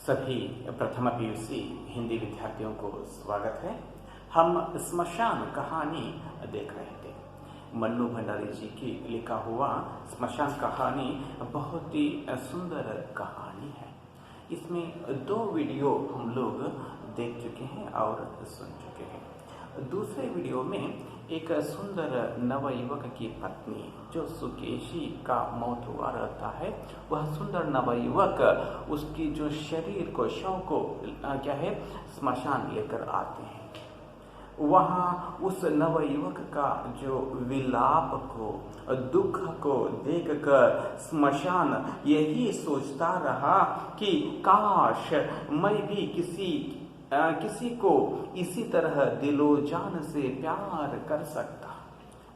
सभी प्रथम पीयूसी हिंदी विद्यार्थियों को स्वागत है। हम स्मशान कहानी देख रहे थे। मन्नू भंडारी जी की लिखा हुआ स्मशान कहानी बहुत ही सुंदर कहानी है। इसमें 2 वीडियो हम लोग देख चुके हैं और सुन चुके हैं। दूसरे वीडियो में एक सुंदर नवयुवक की पत्नी जो सुकेशी का मौत हुआ रहता है, वह सुंदर नवयुवक उसकी जो शरीर को शव को स्मशान लेकर आते हैं। वहाँ उस नवयुवक का जो विलाप को दुख को देखकर स्मशान यही सोचता रहा कि काश मैं भी किसी को इसी तरह दिलो जान से प्यार कर सकता।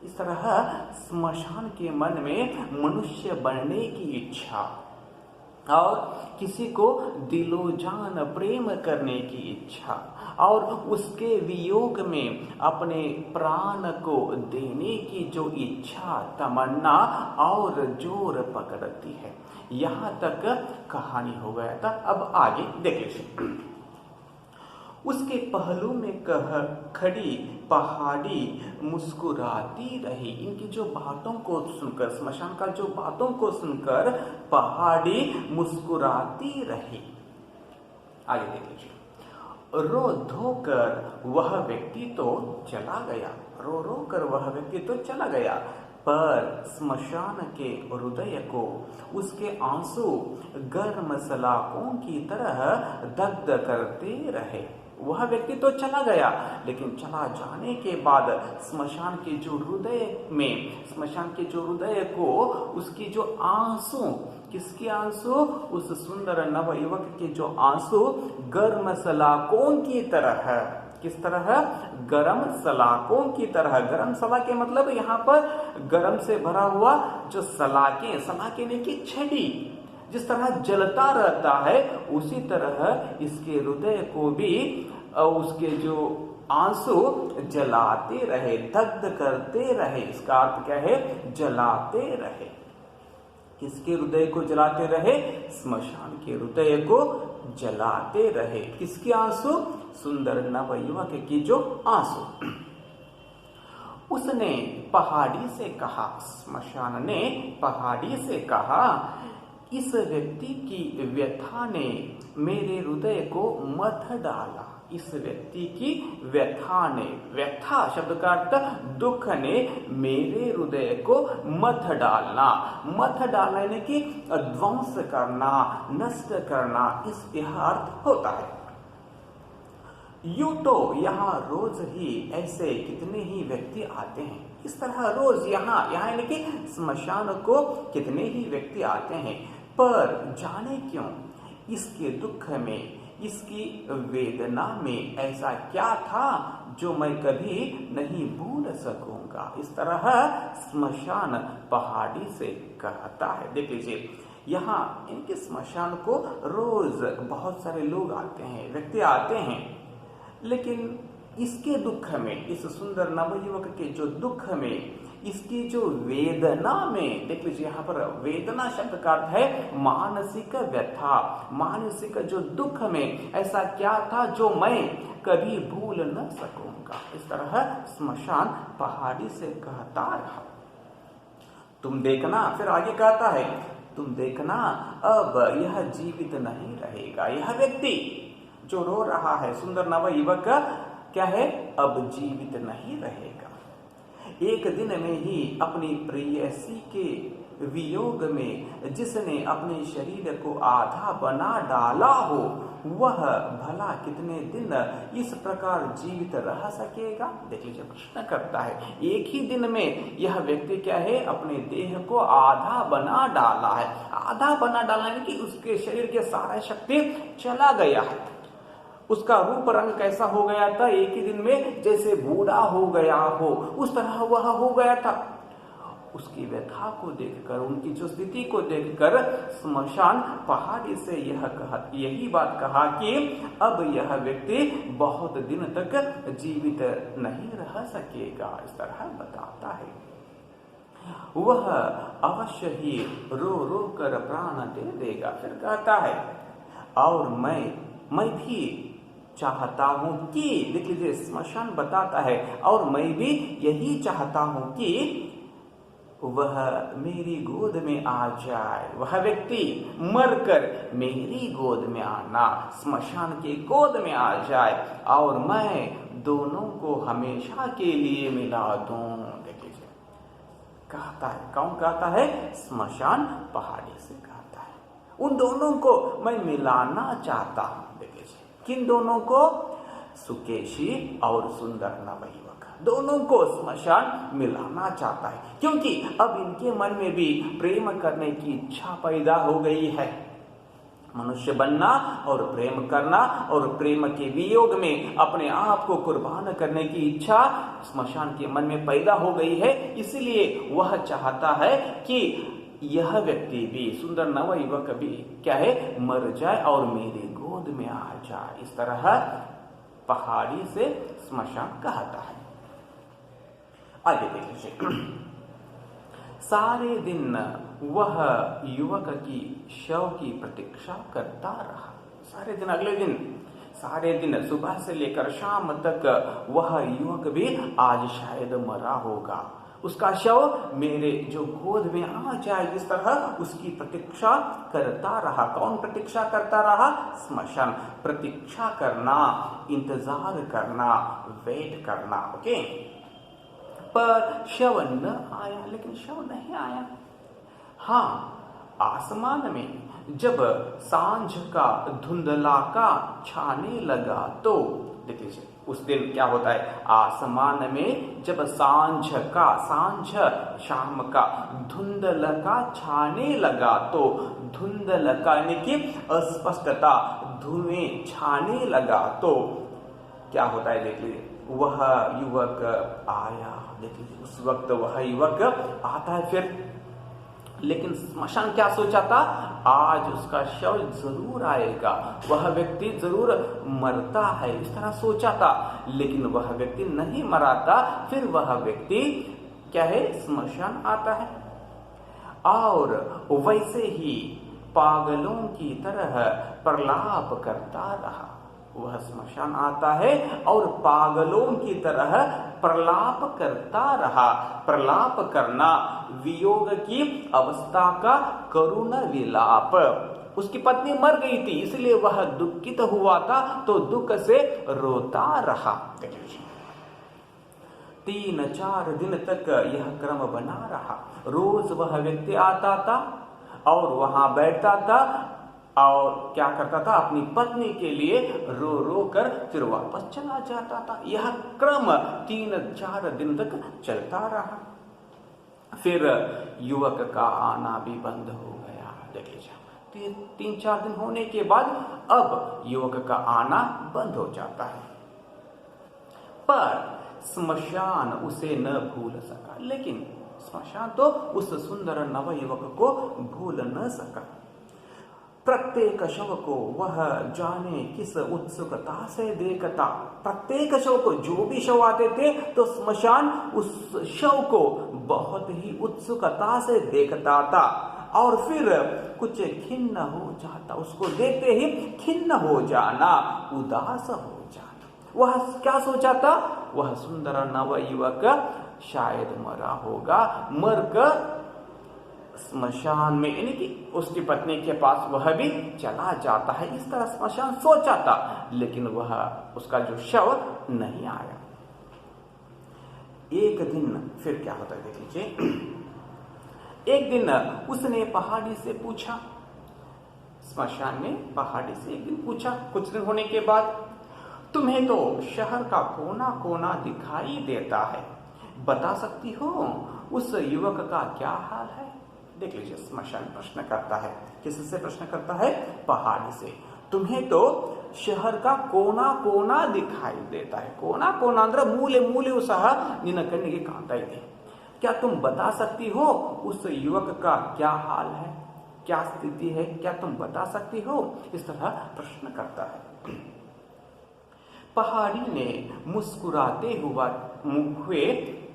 इस तरह स्मशान के मन में मनुष्य बनने की इच्छा और किसी को दिलो जान प्रेम करने की इच्छा और उसके वियोग में अपने प्राण को देने की जो इच्छा तमन्ना और जोर पकड़ती है। यहाँ तक कहानी हो गया था। अब आगे देख लीजिए। उसके पहलू में खड़ी पहाड़ी मुस्कुराती रही। इनकी जो बातों को सुनकर, स्मशान का जो बातों को सुनकर पहाड़ी मुस्कुराती रही। आगे देख लीजिए। रो धोकर वह व्यक्ति तो चला गया, रो रो कर वह व्यक्ति तो चला गया, पर स्मशान के हृदय को उसके आंसू गर्म सलाखों की तरह दग्ध करते रहे। वह व्यक्ति तो चला गया, लेकिन चला जाने के बाद स्मशान के जो हृदय को उसकी जो आंसू, किसके आंसू? उस सुंदर नवयुवक के जो आंसू गर्म सलाखों की तरह, किस तरह? गरम सलाखों की तरह। गरम सलाखे मतलब यहाँ पर गरम से भरा हुआ जो सलाखे ने की छड़ी, जिस तरह जलता रहता है, उसी तरह इसके हृदय को भी उसके जो आंसू जलाते रहे, दग्ध करते रहे। इसका अर्थ क्या है? जलाते रहे। किसके हृदय को जलाते रहे? स्मशान के हृदय को जलाते रहे। किसके आंसू? सुंदर नवयुवक की जो आंसू। उसने पहाड़ी से कहा, स्मशान ने पहाड़ी से कहा, इस व्यक्ति की व्यथा ने मेरे हृदय को मथ डाला। इस व्यक्ति की व्यथा ने, व्यथा शब्द का अर्थ दुख ने मेरे हृदय को मथ डालना। मथ डालना यानी कि ध्वंस करना, नष्ट करना, यह अर्थ होता है। यूं तो यहाँ रोज ही ऐसे कितने ही व्यक्ति आते हैं। इस तरह रोज यहाँ यानी कि स्मशान को कितने ही व्यक्ति आते हैं, पर जाने क्यों इसके दुख में, इसकी वेदना में ऐसा क्या था जो मैं कभी नहीं भूल सकूंगा। इस तरह स्मशान पहाड़ी से कहता है। देख लीजिए, यहाँ इनके स्मशान को रोज बहुत सारे लोग आते हैं, व्यक्ति आते हैं, लेकिन इसके दुख में, इस सुंदर नवयुवक के जो दुख में, इसकी जो वेदना में, देख लीजिए यहाँ पर वेदना शब्द का अर्थ है मानसिक व्यथा, मानसिक जो दुख में ऐसा क्या था जो मैं कभी भूल न सकूंगा। इस तरह स्मशान पहाड़ी से कहता रहा। तुम देखना, फिर आगे कहता है, तुम देखना अब यह जीवित नहीं रहेगा। यह व्यक्ति जो रो रहा है, सुंदर नवयुवक, क्या है? अब जीवित नहीं रहेगा। एक दिन में ही अपनी प्रेयसी के वियोग में जिसने अपने शरीर को आधा बना डाला हो, वह भला कितने दिन इस प्रकार जीवित रह सकेगा? देख लीजिए, प्रश्न करता है। एक ही दिन में यह व्यक्ति क्या है? अपने देह को आधा बना डाला है। आधा बना डाला यानी कि उसके शरीर के सारा शक्ति चला गया है। उसका रूप रंग कैसा हो गया था? एक ही दिन में जैसे बूढ़ा हो गया हो, उस तरह वह हो गया था। उसकी व्यथा को देखकर, उनकी जो स्थिति को देखकर स्मशान पहाड़ी से यही बात कहा कि अब यह व्यक्ति बहुत दिन तक जीवित नहीं रह सकेगा। इस तरह बताता है। वह अवश्य ही रो रो कर प्राण दे देगा। फिर कहता है, और मैं भी चाहता हूं कि, देख लीजिए स्मशान बताता है, और मैं भी यही चाहता हूं कि वह मेरी गोद में आ जाए। वह व्यक्ति मरकर मेरी गोद में आना, स्मशान की गोद में आ जाए और मैं दोनों को हमेशा के लिए मिला दूं। देख लीजिए कहता है, कौन कहता है? स्मशान पहाड़ी से कहता है। उन दोनों को मैं मिलाना चाहता हूं। देख लीजिए किन दोनों को? सुकेशी और सुंदर नवयुवक दोनों को स्मशान मिलाना चाहता है, क्योंकि अब इनके मन में भी प्रेम करने की इच्छा पैदा हो गई है। मनुष्य बनना और प्रेम करना और प्रेम के वियोग में अपने आप को कुर्बान करने की इच्छा स्मशान के मन में पैदा हो गई है। इसलिए वह चाहता है कि यह व्यक्ति भी, सुंदर नवयुवक भी क्या है? मर जाए और मेरी गोद में आ जाए। इस तरह पहाड़ी से स्मशान कहता है। आगे देख लीजिए। सारे दिन वह युवक की शव की प्रतीक्षा करता रहा। सारे दिन, अगले दिन सारे दिन सुबह से लेकर शाम तक वह युवक भी आज शायद मरा होगा। उसका शव मेरे जो गोद में आ जाए, इस तरह उसकी प्रतीक्षा करता रहा। कौन प्रतीक्षा करता रहा? स्मशान। प्रतीक्षा करना, इंतजार करना, वेट करना। ओके, पर शव न आया। लेकिन शव नहीं आया। हाँ, आसमान में जब सांझ का धुंधला का छाने लगा तो देख लीजिए उस दिन क्या होता है? आसमान में जब सांझ शाम का धुंधल का छाने लगा तो, धुंधल का यानी कि अस्पष्टता, धुएं छाने लगा तो क्या होता है? देख लीजिए वह युवक आया। देख लीजिए उस वक्त वह युवक आता है फिर। लेकिन स्मशान क्या सोचा था? आज उसका शव जरूर आएगा, वह व्यक्ति जरूर मरता है, इस तरह सोचा था। लेकिन वह व्यक्ति नहीं मरा था। फिर वह व्यक्ति क्या है? स्मशान आता है और वैसे ही पागलों की तरह प्रलाप करता रहा। वह स्मशान आता है और पागलों की तरह प्रलाप करता रहा। प्रलाप करना, वियोग की अवस्था का करुण विलाप। उसकी पत्नी मर गई थी, इसलिए वह दुखित हुआ था, तो दुख से रोता रहा। 3-4 दिन तक यह क्रम बना रहा। रोज वह व्यक्ति आता था और वहां बैठता था और क्या करता था? अपनी पत्नी के लिए रो रो कर फिर वापस चला जाता था। यह क्रम 3-4 दिन तक चलता रहा। फिर युवक का आना भी बंद हो गया। देख लीजिए 3-4 दिन होने के बाद अब युवक का आना बंद हो जाता है। पर स्मशान उसे न भूल सका। लेकिन स्मशान तो उस सुंदर नवयुवक को भूल न सका। प्रत्येक शव को वह जाने किस उत्सुकता से देखता। प्रत्येक शव को, जो भी शव आते थे तो स्मशान उस शव को बहुत ही उत्सुकता से देखता था और फिर कुछ खिन्न हो जाता। उसको देखते ही खिन्न हो जाना, उदास हो जाना। वह क्या सोचा था? वह सुंदर नवयुवक शायद मरा होगा, मरकर स्मशान में यानी कि उसकी पत्नी के पास वह भी चला जाता है। इस तरह स्मशान सोचा था, लेकिन वह उसका जो शव नहीं आया। एक दिन फिर क्या होता है देख लीजिए। एक दिन उसने पहाड़ी से पूछा, स्मशान ने पहाड़ी से एक दिन पूछा कुछ दिन होने के बाद, तुम्हें तो शहर का कोना कोना दिखाई देता है, बता सकती हो उस युवक का क्या हाल है? देख लीजिए स्मशान प्रश्न करता है। किससे प्रश्न करता है? पहाड़ी से। तुम्हें तो शहर का कोना कोना दिखाई देता है। कोना कोना अंदर मूले मूले सह निन्न कಣ್ಣಿಗೆ ಕಾಣ್ತಾ ಇದೆ। क्या तुम बता सकती हो उस युवक का क्या हाल है, क्या स्थिति है? क्या तुम बता सकती हो? इस तरह प्रश्न करता है। पहाड़ी ने मुस्कुराते हुए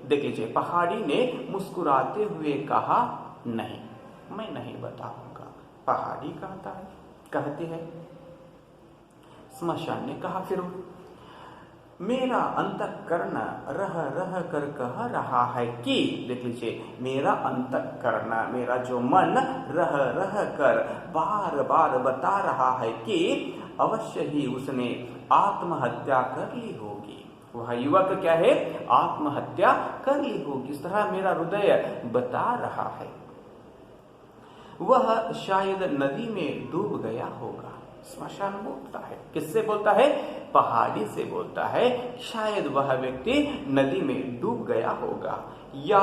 देख लीजिए, पहाड़ी ने मुस्कुराते हुए कहा, नहीं, मैं नहीं बताऊंगा। पहाड़ी कहता है, कहते हैं स्मशान ने कहा फिर मेरा अंतःकरण रह रह कर कह रहा है कि, देख लीजिए, मेरा अंतःकरण, मेरा जो मन रह रह कर बार बार बता रहा है कि अवश्य ही उसने आत्महत्या कर ली होगी। वह युवक क्या है, आत्महत्या कर ली होगी, इस तरह मेरा हृदय बता रहा है। वह शायद नदी में डूब गया होगा। स्मशान बोलता है, किससे बोलता है, पहाड़ी से बोलता है। शायद वह व्यक्ति नदी में डूब गया होगा, या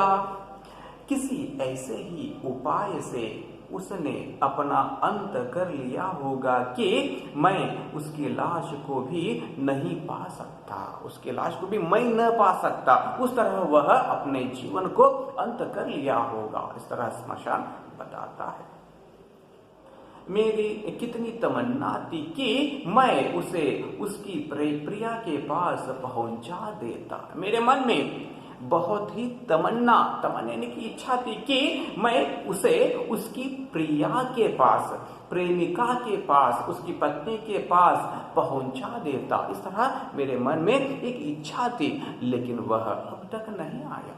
किसी ऐसे ही उपाय से उसने अपना अंत कर लिया होगा कि मैं उसकी लाश को भी नहीं पा सकता, उसकी लाश को भी मैं न पा सकता, उस तरह वह अपने जीवन को अंत कर लिया होगा। इस तरह स्मशान बताता है। मेरी कितनी तमन्ना थी कि मैं उसे उसकी प्रिया के पास पहुंचा देता। मेरे मन में बहुत ही तमन्ने की इच्छा थी कि मैं उसे उसकी प्रिया के पास, प्रेमिका के पास, उसकी पत्नी के पास पहुंचा देता। इस तरह मेरे मन में एक इच्छा थी, लेकिन वह अब तक नहीं आया।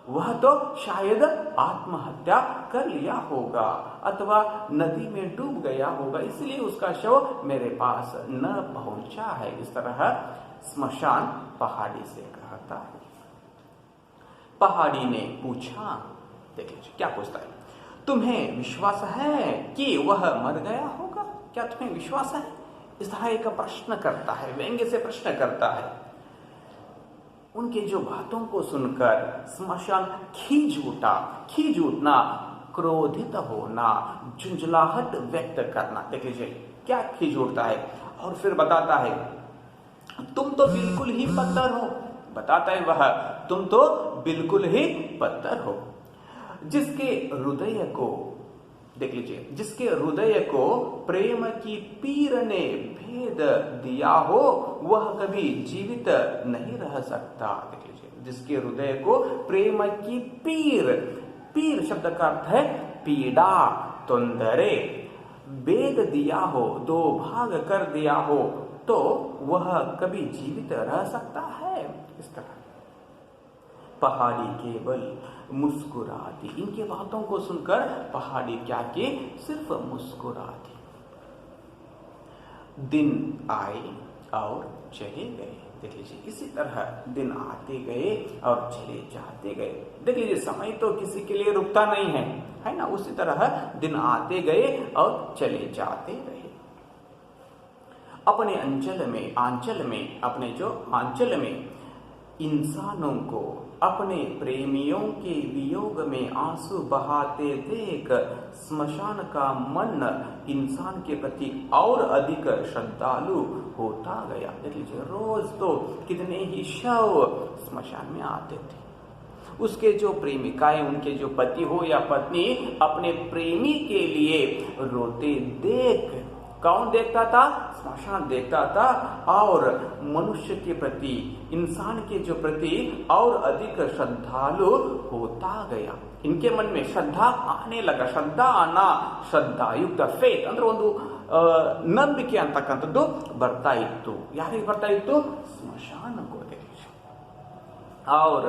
वह तो शायद आत्महत्या कर लिया होगा अथवा नदी में डूब गया होगा, इसलिए उसका शव मेरे पास न पहुंचा है। इस तरह स्मशान पहाड़ी से कहता है। पहाड़ी ने पूछा, देख लीजिए क्या पूछता है, तुम्हें विश्वास है कि वह मर गया होगा? क्या तुम्हें विश्वास है? इस तरह एक प्रश्न करता है, व्यंग्य से प्रश्न करता है। उनके जो बातों को सुनकर स्मशान खींच उठना, क्रोधित होना, झुंझलाहट व्यक्त करना। देख लीजिए क्या खींच उठता है, और फिर बताता है तुम तो बिल्कुल ही पत्थर हो। बताता है वह, तुम तो बिल्कुल ही पत्थर हो। जिसके हृदय को, देख लीजिए, जिसके हृदय को प्रेम की पीर ने भेद दिया हो वह कभी जीवित नहीं रह सकता। देख लीजिए, जिसके हृदय को प्रेम की पीर शब्द का अर्थ है पीड़ा, तोंदरे, भेद दिया हो, दो भाग कर दिया हो, तो वह कभी जीवित रह सकता है? इस तरह पहाड़ी केवल मुस्कुराती। इनकी बातों को सुनकर पहाड़ी क्या की, सिर्फ मुस्कुराती। दिन आए और चले गए। देख लीजिए, इसी तरह दिन आते गए और चले जाते गए। देख लीजिए, समय तो किसी के लिए रुकता नहीं है ना। उसी तरह दिन आते गए और चले जाते रहे। अपने आंचल में इंसानों को अपने प्रेमियों के वियोग में आंसू बहाते देख स्मशान का मन इंसान के प्रति और अधिक श्रद्धालु होता गया। देख लीजिए, रोज तो कितने ही शव स्मशान में आते थे। उसके जो प्रेमिकाएं, उनके जो पति हो या पत्नी अपने प्रेमी के लिए रोते देख, कौन देखता था? स्मशान देखता था, और मनुष्य के प्रति, इंसान के जो प्रति और अधिक श्रद्धालु होता गया। इनके मन में श्रद्धा आने लगा। श्रद्धा आना, ಶ್ರದ್ಧಾಯುಕ್ತ ಫೇತ್ ಅಂದ್ರೆ ಒಂದು ನಂಬಿಕೆ ಅಂತಕ್ಕಂಥದ್ದು ಬರ್ತಾ ಇತ್ತು. ಯಾರಿಗೆ ಬರ್ತಾ ಇತ್ತು? ಸ್ಮಶಾನಕ್ಕೆ. और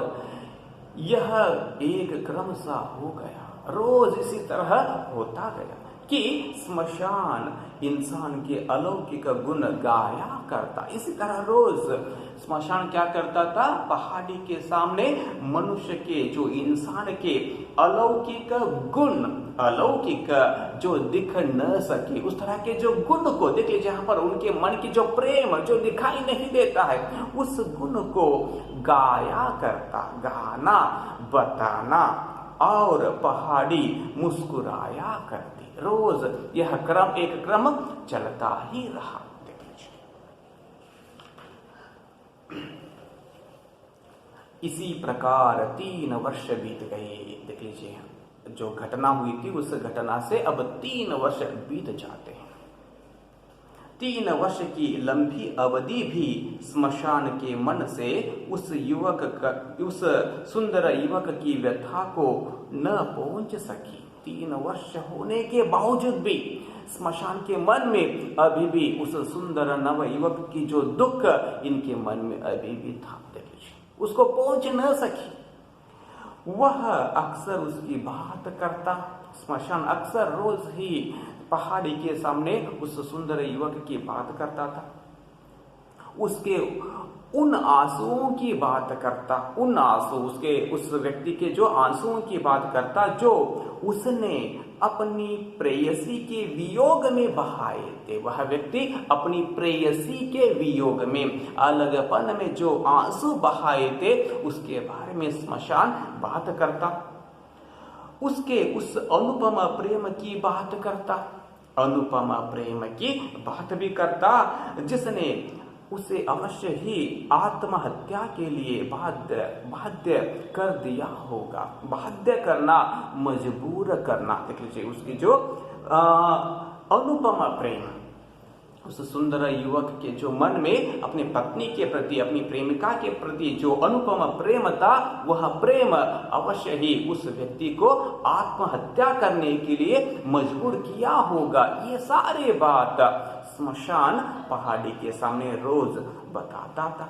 यह एक क्रम सा हो गया, रोज इसी तरह होता गया कि स्मशान इंसान के अलौकिक गुण गाया करता। इसी तरह रोज स्मशान क्या करता था? पहाड़ी के सामने मनुष्य के, जो इंसान के अलौकिक गुण, अलौकिक जो दिख न सके उस तरह के जो गुण को, देख लीजिए यहाँ पर उनके मन की जो प्रेम जो दिखाई नहीं देता है, उस गुण को गाया करता, गाना, बताना, और पहाड़ी मुस्कुराया करती। रोज यह एक क्रम चलता ही रहा। इसी प्रकार 3 वर्ष बीत गए। देख लीजिए, जो घटना हुई थी उस घटना से अब 3 वर्ष बीत जाते हैं। 3 वर्ष की लंबी अवधि भी स्मशान के मन से उस सुंदर युवक की व्यथा को न पहुंच सकी। 3 वर्ष होने के बावजूद भी स्मशान के मन में अभी भी उस सुंदर नव युवक की जो दुख इनके मन में अभी भी था, देखिए उसको पहुंच न सकी। वह अक्सर उसकी बात करता, स्मशान अक्सर रोज ही पहाड़ी के सामने उस सुंदर युवक की बात करता था, उसके उन आंसुओं की बात करता, उन आंसू उसके उस व्यक्ति के जो आंसुओं की बात करता जो उसने अपनी प्रेयसी के वियोग में बहाए थे। वह व्यक्ति अपनी प्रेयसी के वियोग में, अलगपन में जो आंसू बहाए थे उसके बारे में स्मशान बात करता, उसके उस अनुपम प्रेम की बात करता, अनुपम प्रेम की बात भी करता जिसने उसे अवश्य ही आत्महत्या के लिए बाध्य कर दिया होगा, बाध्य करना, मजबूर करना। देख लीजिए उसकी जो अनुपम प्रेम, उस सुंदर युवक के जो मन में अपनी पत्नी के प्रति, अपनी प्रेमिका के प्रति जो अनुपम प्रेम था, वह प्रेम अवश्य ही उस व्यक्ति को आत्महत्या करने के लिए मजबूर किया होगा। ये सारे बात स्मशान पहाड़ी के सामने रोज बताता था।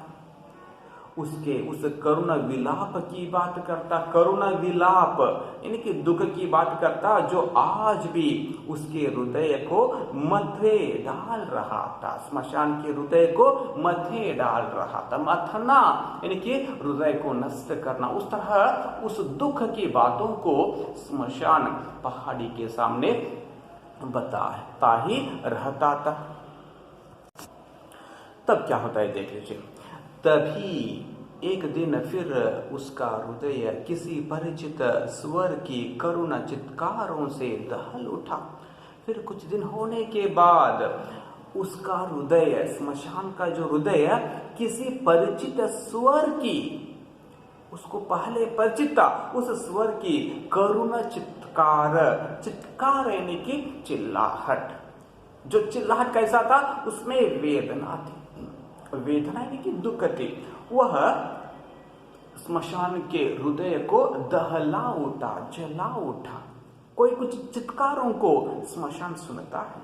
उसके उस करुणा विलाप की बात करता, करुणा विलाप यानी कि दुख की बात करता जो आज भी उसके हृदय को मथे डाल रहा था, स्मशान के हृदय को मथे डाल रहा था। मथना यानी कि हृदय को नष्ट करना, उस तरह उस दुख की बातों को स्मशान पहाड़ी के सामने बताता ही रहता था। तब क्या होता है देख लीजिए, तभी एक दिन फिर उसका हृदय किसी परिचित स्वर की करुणा चित्कारों से दहल उठा। फिर कुछ दिन होने के बाद उसका हृदय, स्मशान का जो हृदय किसी परिचित स्वर की, उसको पहले परिचित था उस स्वर की करुणा चित्कार यानी कि चिल्लाहट, जो चिल्लाहट कैसा था, उसमें वेदना थी, वेदना यानी कि दुख थी। वह स्मशान के हृदय को दहला उठा, जला उठा। कोई कुछ चित्कारों को स्मशान सुनता है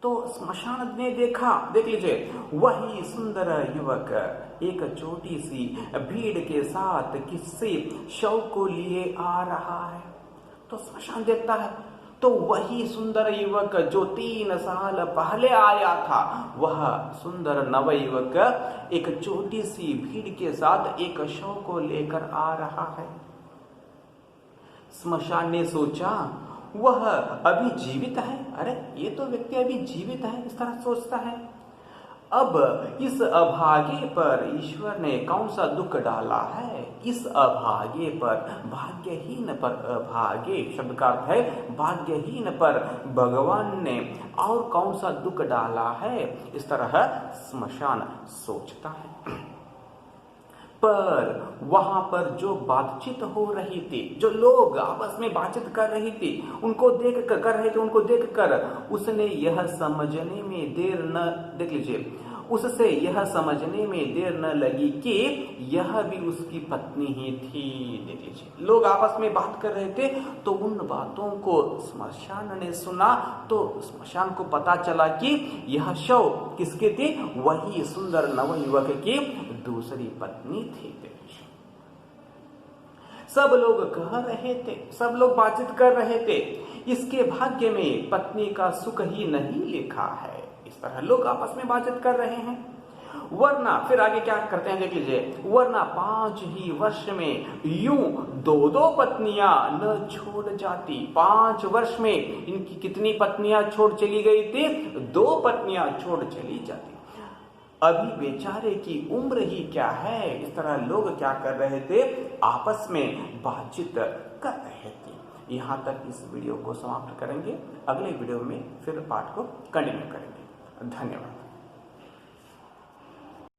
तो स्मशान ने देखा, देख लीजिए वही सुंदर युवक एक छोटी सी भीड़ के साथ किसी शव को लिए आ रहा है। तो स्मशान देखता है तो वही सुंदर युवक जो 3 साल पहले आया था, वह सुंदर नव युवक एक छोटी सी भीड़ के साथ एक शव को लेकर आ रहा है। स्मशान ने सोचा वह अभी जीवित है, अरे ये तो व्यक्ति अभी जीवित है, इस तरह सोचता है। अब इस अभागे पर ईश्वर ने कौन सा दुख डाला है, इस अभागे पर, भाग्यहीन पर, अभागे शब्द का अर्थ है भाग्यहीन पर भगवान ने और कौन सा दुख डाला है, इस तरह स्मशान सोचता है। पर वहां पर जो बातचीत हो रही थी, जो लोग आपस में बातचीत कर रही थी, उनको देखकर उसने यह समझने में देर न, देख लीजिए उससे यह समझने में देर न लगी कि यह भी उसकी पत्नी ही थी। देख लीजिए लोग आपस में बात कर रहे थे तो उन बातों को स्मशान ने सुना, तो स्मशान को पता चला कि यह शव किसके थी, वही सुंदर नवयुवक की दूसरी पत्नी थी। सब लोग कह रहे थे, सब लोग बातचीत कर रहे थे, इसके भाग्य में पत्नी का सुख ही नहीं लिखा है। इस तरह लोग आपस में बातचीत कर रहे हैं। वरना फिर आगे क्या करते हैं देख लीजिए, वरना 5 ही वर्ष में यूं 2 पत्नियां न छोड़ जाती। 5 वर्ष में इनकी कितनी पत्नियां छोड़ चली गई थी, 2 पत्नियां छोड़ चली जाती। अभी बेचारे की उम्र ही क्या है, इस तरह लोग क्या कर रहे थे, आपस में बातचीत कर रहे थे। यहाँ तक इस वीडियो को समाप्त करेंगे, अगले वीडियो में फिर पाठ को कंटिन्यू करेंगे। धन्यवाद।